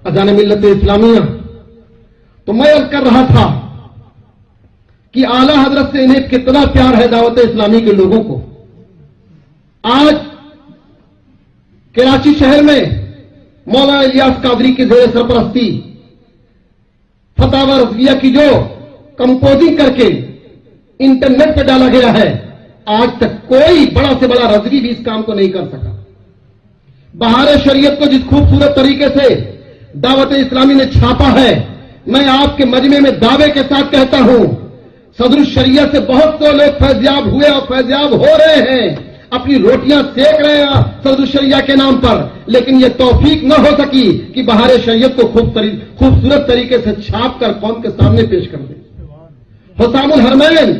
अजान मिल्लत इस्लामिया। तो मैं अर्ज कर रहा था कि आला हजरत से इन्हें कितना प्यार है दावत इस्लामी के लोगों को। आज कराची शहर में मौलाना इलियास कादरी की जेर सरपरस्ती फतावा रज़विया की जो कंपोजिंग करके इंटरनेट पर डाला गया है, आज तक कोई बड़ा से बड़ा रज़वी भी इस काम को नहीं कर सका। बहार शरीयत को जिस खूबसूरत तरीके से दावत इस्लामी ने छापा है, मैं आपके मजमे में दावे के साथ कहता हूं, सदरुल शरिया से बहुत से लोग फैज़याब हुए और फैज़याब हो रहे हैं, अपनी रोटियां सेक रहे हैं सदरुल शरिया के नाम पर, लेकिन यह तौफीक न हो सकी कि बहार शरीयत को खूबसूरत तरीके से छाप कर कौम के सामने पेश कर दे। हुसामुल हरमैन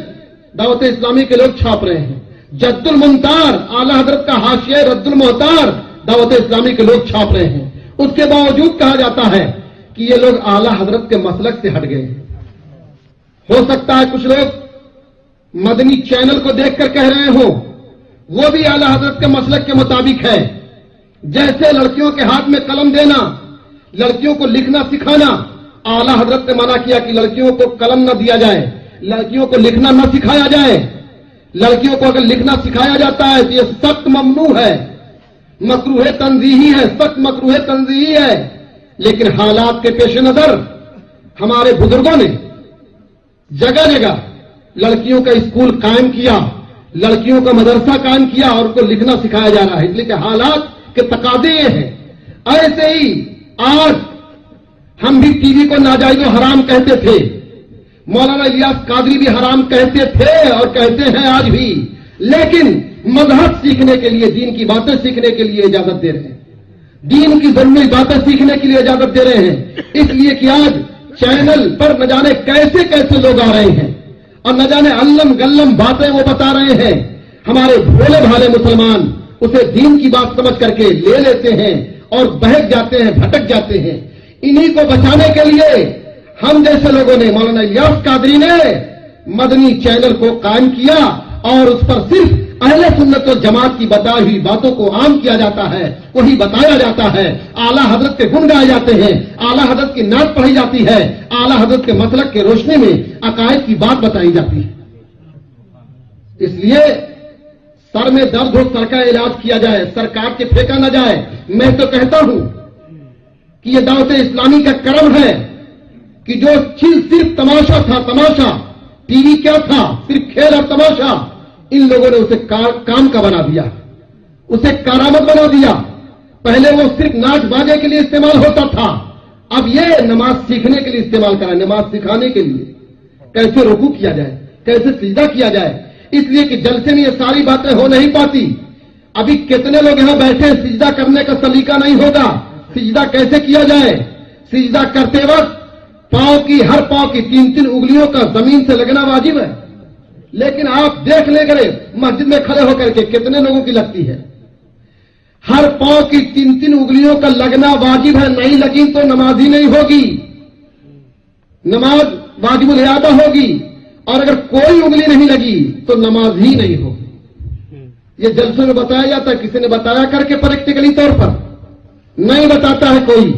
दावत इस्लामी के लोग छाप रहे हैं, जद्दुल मुंतार आला हजरत का हाशिया रद्दुल मुहतार दावत इस्लामी के लोग छाप रहे हैं। उसके बावजूद कहा जाता है कि ये लोग आला हजरत के मसलक से हट गए हैं। हो सकता है कुछ लोग मदनी चैनल को देखकर कह रहे हो वो भी आला हजरत के मसलक के मुताबिक है। जैसे लड़कियों के हाथ में कलम देना, लड़कियों को लिखना सिखाना, आला हजरत ने मना किया कि लड़कियों को कलम न दिया जाए, लड़कियों को लिखना न सिखाया जाए। लड़कियों को अगर लिखना सिखाया जाता है तो यह सख्त ममनू है, मकरूह तंजीही है, सख्त मकरूह तंजीही है। लेकिन हालात के पेश नजर हमारे बुजुर्गों ने जगह जगह लड़कियों का स्कूल कायम किया, लड़कियों का मदरसा कायम किया और उनको लिखना सिखाया जा रहा है। इसलिए कि हालात के तकाजे ये हैं। ऐसे ही आज हम भी टीवी को नाजायज और हराम कहते थे, मौलाना इलियास कादरी भी हराम कहते थे और कहते हैं आज भी, लेकिन मजहब सीखने के लिए, दीन की बातें सीखने के लिए इजाजत दे रहे हैं, दीन की जरूरी बातें सीखने के लिए इजाजत दे रहे हैं। इसलिए कि आज चैनल पर न जाने कैसे कैसे लोग आ रहे हैं और न जाने अल्लम गल्लम बातें वो बता रहे हैं। हमारे भोले भाले मुसलमान उसे दीन की बात समझ करके ले लेते हैं और बहक जाते हैं, भटक जाते हैं। इन्हीं को बचाने के लिए हम जैसे लोगों ने, मौलाना इलियास कादरी ने मदनी चैनल को कायम किया और उस पर सिर्फ अहले सुन्नत व जमात की बताई हुई बातों को आम किया जाता है, वही बताया जाता है। आला हजरत के गुण गाए जाते हैं, आला हजरत की नात पढ़ी जाती है, आला हजरत के मसलक के रोशनी में अकायद की बात बताई जाती है। इसलिए सर में दर्द हो, सर का इलाज किया जाए, सर काट के फेंका न जाए। मैं तो कहता हूं कि यह दावत इस्लामी का करम है कि जो चीज सिर्फ तमाशा था, तमाशा टीवी क्या था, सिर्फ खेल और तमाशा, इन लोगों ने उसे काम का बना दिया, उसे करामत बना दिया। पहले वो सिर्फ नाच बाजे के लिए इस्तेमाल होता था, अब ये नमाज सीखने के लिए इस्तेमाल करा, नमाज सिखाने के लिए, कैसे रुकू किया जाए, कैसे सिजदा किया जाए। इसलिए कि जलसे में ये सारी बातें हो नहीं पाती। अभी कितने लोग यहां बैठे हैं, सिजदा करने का सलीका नहीं होगा, सिजदा कैसे किया जाए। सिजदा करते वक्त पांव की, हर पांव की 3-3 उंगलियों का जमीन से लगना वाजिब है, लेकिन आप देख ले करे मस्जिद में खड़े होकर के कितने लोगों की लगती है। हर पांव की 3-3 उंगलियों का लगना वाजिब है, नहीं लगी तो नमाज ही नहीं होगी, नमाज वाजिबुल इयादा होगी, और अगर कोई उंगली नहीं लगी तो नमाज ही नहीं होगी। ये जलसों में बताया जाता है, किसी ने बताया करके प्रैक्टिकली तौर पर नहीं बताता है कोई।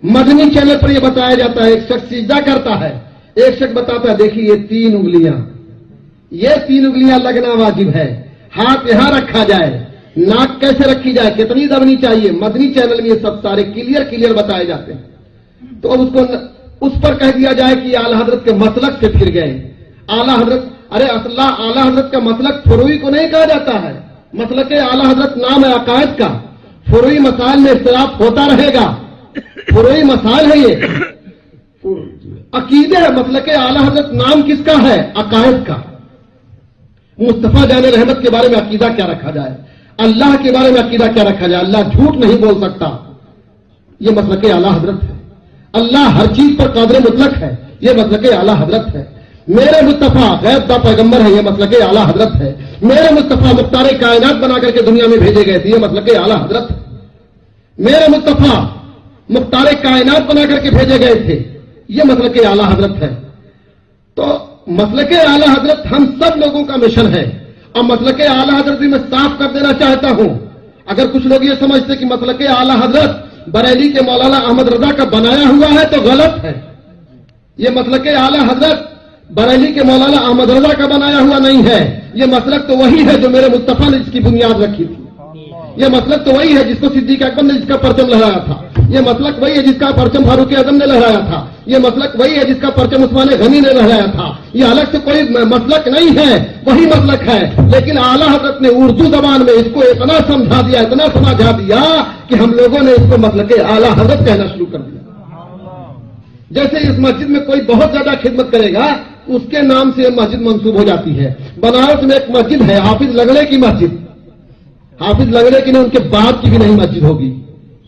मदनी चैनल पर यह बताया जाता है, एक शख्स सिजदा करता है, एक शख्स बताता है देखिए ये 3 उंगलियां, ये 3 उंगलियां लगना वाजिब है, हाथ यहां रखा जाए, नाक कैसे रखी जाए, कितनी दबनी चाहिए। मदनी चैनल में ये सब सारे क्लियर बताए जाते हैं। तो अब उसको उस पर कह दिया जाए कि आला हजरत के मसलक से फिर गए। आला हजरत, अरे असला आला हजरत का मसलक फुरुई को नहीं कहा जाता है, मसलक आला हजरत नाम है अकायद का। फुरुई मसाइल में इख्तिलाफ होता रहेगा, फुरुई मसाइल है ये, अकीदे है। मसलक आला हजरत नाम किसका है? अकायद का। मुस्तफा जान रहमत के बारे में अकीदा क्या रखा जाए, अल्लाह के बारे में अकीदा क्या रखा जाए। अल्लाह झूठ नहीं बोल सकता, यह मसलक आला हजरत है। अल्लाह हर चीज पर कादिर मुतलक है, यह मसलक आला हजरत है। मेरे मुस्तफा गैब दा पैगंबर है, यह मसलक आला हजरत है। मेरे मुस्तफा मुख्तार कायनात बना करके दुनिया में भेजे गए थे, यह मसलक आला हजरत है। मेरे मुस्तफा मुख्तार कायनात बना करके भेजे गए थे, यह मसलक आला हजरत है। तो मसलक आला हजरत हम सब लोगों का मिशन है। और मसलक आला हजरत भी मैं साफ कर देना चाहता हूं। अगर कुछ लोग ये समझते कि मसलक आला हजरत बरेली के मौलाना अहमद रजा का बनाया हुआ है तो गलत है। ये मसलक आला हजरत बरेली के मौलाना अहमद रजा का बनाया हुआ नहीं है। ये मसलक तो वही है जो मेरे मुस्तफा ने जिसकी बुनियाद रखी थी। ये मसलक तो वही है जिसको सिद्दीक अकबर ने जिसका परचम लहराया था। ये मसलक वही है जिसका परचम फारूक आजम ने लहराया था। ये मसलक वही है जिसका परचम उस्मान गनी ने लहराया था। ये अलग से कोई मसलक नहीं है, वही मसलक है। लेकिन आला हजरत ने उर्दू जबान में इसको इतना समझा दिया, इतना समझा दिया कि हम लोगों ने इसको मसलक आला हजरत कहना शुरू कर दिया। जैसे इस मस्जिद में कोई बहुत ज्यादा खिदमत करेगा, उसके नाम से मस्जिद मंसूब हो जाती है। बनारस में एक मस्जिद है हाफिज लगड़े की मस्जिद। हाफिज लगड़े की नहीं, उनके बाद की भी नहीं मस्जिद होगी।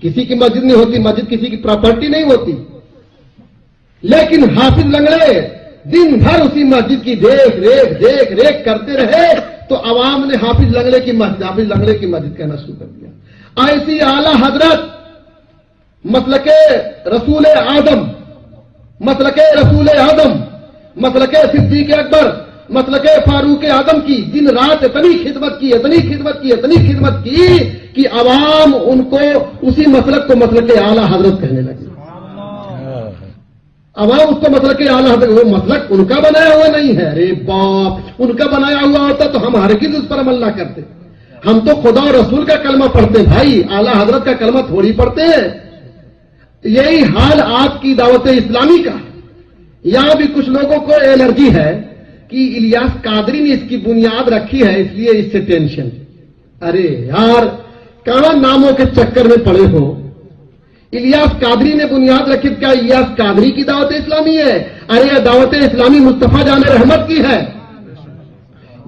किसी की मस्जिद नहीं होती, मस्जिद किसी की प्रॉपर्टी नहीं होती। लेकिन हाफिज लगड़े दिन भर उसी मस्जिद की देख रेख करते रहे, तो अवाम ने हाफिज लगड़े की मस्जिद कहना शुरू कर दिया। ऐसी आला हजरत मसलके रसूल आदम, मसलके सिद्दीक अकबर, मसलके फारूक आजम की दिन रात इतनी खिदमत की कि अवाम उनको उसी मसलक को मसलके आला हजरत कहने लगे। अवाम उसको मसलके आला हजरत, वो मसलक उनका बनाया हुआ नहीं है। अरे बाप, उनका बनाया हुआ होता तो हम हरगिज़ उस पर अमल ना करते। हम तो खुदा और रसूल का कलमा पढ़ते भाई, आला हजरत का कलमा थोड़ी पढ़ते हैं। यही हाल आपकी दावत इस्लामी का। यहां भी कुछ लोगों को एलर्जी है कि इलियास कादरी ने इसकी बुनियाद रखी है, इसलिए इससे टेंशन। अरे यार, कहां नामों के चक्कर में पड़े हो। इलियास कादरी ने बुनियाद रखी, क्या इलियास कादरी की दावत इस्लामी है? अरे दावत इस्लामी मुस्तफा जाने रहमत की है।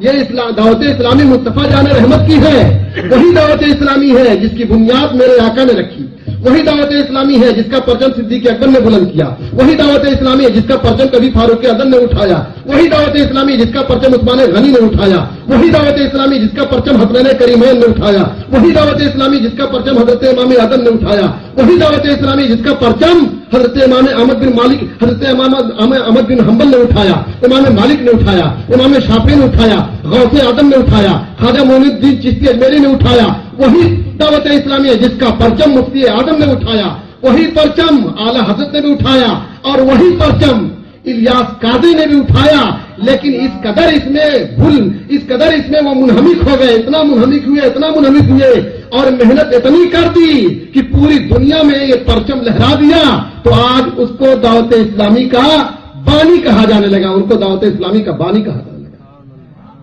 ये दावत इस्लामी मुस्तफा जाने रहमत की है। वही दावत इस्लामी है जिसकी बुनियाद मेरे आका ने रखी। वही दावत इस्लामी है जिसका परचम सिद्दीक अकबर ने बुलंद किया। वही दावत इस्लामी है जिसका परचम कभी फारूक आजम ने उठाया। वही दावत इस्लामी जिसका परचम उस्मान गनी ने उठाया। वही दावत इस्लामी जिसका परचम हसनैन करीमैन ने उठाया। वही दावत इस्लामी जिसका परचम हजरत इमाम आदम ने उठाया। वही दावत इस्लामी जिसका परचम हजरत इमाम अहमद बिन मालिक, हजरत इमाम अहमद बिन हम्बल ने उठाया, इमाम मालिक ने उठाया, इमाम शाफी ने उठाया, गौसे आदम ने उठाया, ख्वाजा मोइनुद्दीन चिश्ती अजमेरी ने उठाया। वही दावत इस्लामी है जिसका परचम मुफ्ती आदम ने उठाया। वही परचम आला हजरत ने भी उठाया, और वही परचम इलियास कादरी ने भी उठाया। लेकिन इस कदर इसमें वो मुनहमिक हो गए, इतना मुनहमिक हुए और मेहनत इतनी कर दी कि पूरी दुनिया में ये परचम लहरा दिया। तो आज उसको दावत इस्लामी का बानी कहा जाने लगा, उनको दावत इस्लामी का बानी कहा जाने लगा।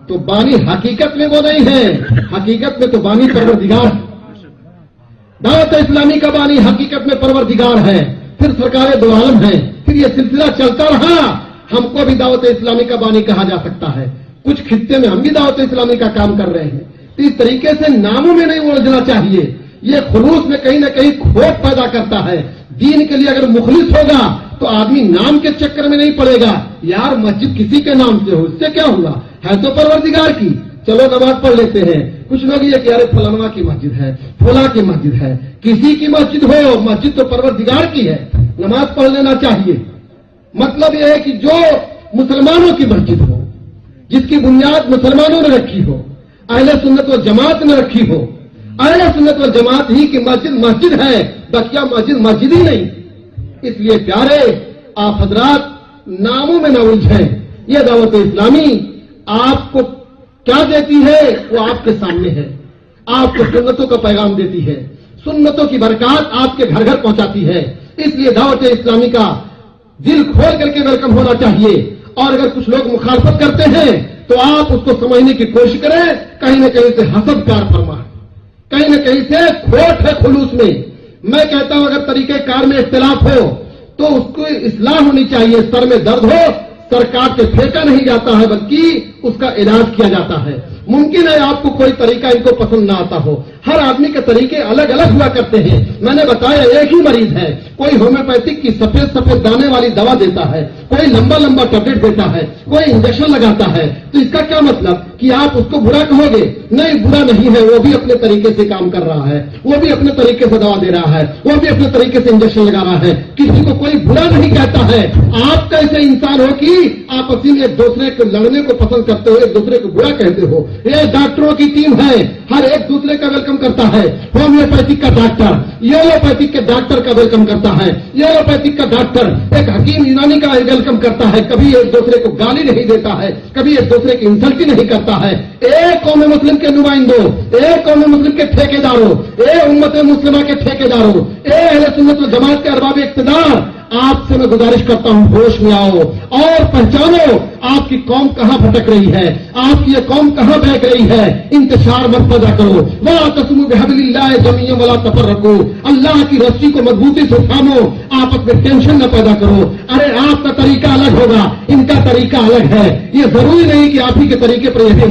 तो बानी हकीकत में वो नहीं है, हकीकत में तो बानी परवरदिगार। दावत इस्लामी का बानी हकीकत में परवरदिगार है, फिर सरकार दो आलम है, फिर ये सिलसिला चलता रहा। हमको भी दावत इस्लामी का बानी कहा जा सकता है। कुछ खित्ते में हम भी दावत इस्लामी का काम कर रहे हैं। तो इस तरीके से नामों में नहीं उलझना चाहिए। ये खुलूस में कहीं ना कहीं खोट पैदा करता है। दीन के लिए अगर मुखलिस होगा तो आदमी नाम के चक्कर में नहीं पड़ेगा। यार मस्जिद किसी के नाम से हो, इससे क्या हुआ, है तो परवरदिगार की, चलो नमाज पढ़ लेते हैं। कुछ लोग ये कि अरे फलाना की मस्जिद है, फला की मस्जिद है। किसी की मस्जिद हो, मस्जिद तो परवरदिगार की है, नमाज पढ़ लेना चाहिए। मतलब यह है कि जो मुसलमानों की मस्जिद हो, जिसकी बुनियाद मुसलमानों ने रखी हो, अहले सुन्नत व जमात ने रखी हो, अहले सुन्नत व जमात ही की मस्जिद है, बकिया मस्जिद ही नहीं। इसलिए प्यारे आप हजरात नामों में न उलझें। यह दावत इस्लामी आपको क्या देती है वो आपके सामने है। आपको सुन्नतों का पैगाम देती है, सुन्नतों की बरकत आपके घर घर पहुंचाती है। इसलिए दावत इस्लामी का दिल खोल करके वेलकम होना चाहिए। और अगर कुछ लोग मुखालफत करते हैं तो आप उसको समझने की कोशिश करें, कहीं न कहीं से हसद प्यार फरमा है, कहीं न कहीं से खोट है खुलूस में। मैं कहता हूं अगर तरीके कार में इख्तिलाफ हो तो उसको इस्लाह होनी चाहिए। सर में दर्द हो, सर काट के फेंका नहीं जाता है, बल्कि उसका इलाज किया जाता है। मुमकिन है आपको कोई तरीका इनको पसंद ना आता हो, हर आदमी के तरीके अलग अलग हुआ करते हैं। मैंने बताया एक ही मरीज है, कोई होम्योपैथिक की सफेद सफेद दाने वाली दवा देता है, कोई लंबा लंबा टैबलेट देता है, कोई इंजेक्शन लगाता है। तो इसका क्या मतलब कि आप उसको बुरा कहोगे? नहीं, बुरा नहीं है, वो भी अपने तरीके से काम कर रहा है, वो भी अपने तरीके से दवा दे रहा है, वो भी अपने तरीके से इंजेक्शन लगा रहा है। किसी को कोई बुरा नहीं कहता है। आप कैसे इंसान हो कि आपस में एक दूसरे को लड़ने को पसंद करते हो, एक दूसरे को बुरा कहते हो। ये डॉक्टरों की टीम है, हर एक दूसरे का वेलकम वेलकम करता है, होम्योपैथिक का डॉक्टर एलोपैथिक के डॉक्टर का वेलकम करता है, एलोपैथिक का डॉक्टर एक हकीम यूनानी का वेलकम करता है, कभी एक दूसरे को गाली नहीं देता है, कभी एक दूसरे की इंसल्ट नहीं करता है। एक कौम मुस्लिम के नुमाइंदों, एक कौम मुस्लिम के ठेकेदारों, उम्मत मुस्लिमा के ठेकेदारों, अहले सुन्नत व जमात के अरबाब इक़्तिदार, आपसे मैं गुजारिश करता हूं, होश में आओ और पहचानो आपकी कौम कहां भटक रही है, आपकी ये कौम कहां बहक रही है। इंतशार मत पैदा करो, वला तस्मु बिहब्लिल्लाहि जमीअन वला तफर्रकू, अल्लाह की रस्सी को मजबूती से थामो, आपस में टेंशन न पैदा करो। अरे आपका तरीका अलग होगा, इनका तरीका अलग है, ये जरूरी नहीं कि आप ही के तरीके पर यह